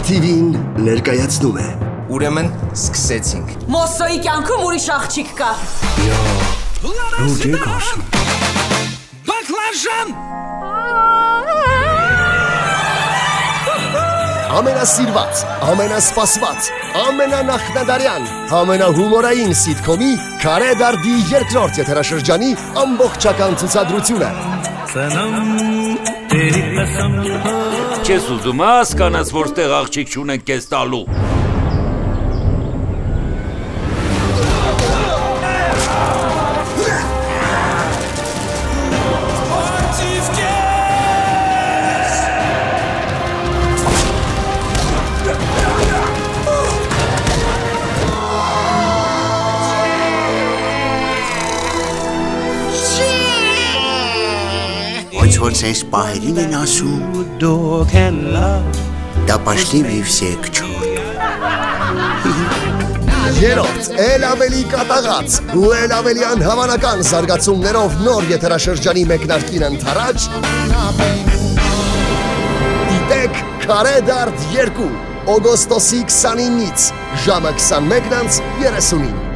TV-ին ներկայացնում է։ Ուրեմն սկսեցինք։ Մոսոյի կյանքում ուրիշ աղջիկ կա։ Լուր եք ասում։ Բակլաժան։ Ամենասիրված, ամենասպասված, ամենանախնադարյան, ամենահումորային սիթքոմի Քարե դարդի երկրորդ եթերաշրջանի ամբողջական ցուցադրությունը։ Չես ուզում հասկանաս, որ ստեղ աղջիկ չունենք կես տալու։ Ոնց այս պահերին են ասում, դա պաշտիվ վսեք չորդ։ Երորդ, էլ ավելի կատաղած ու էլ ավելի անհավանական զարգացումներով նոր եթերաշրջանի մեկնարկին ընթരാճ դիտեք Քարե դարդ 2 օգոստոսի 29-ից ժամը 21:30-ին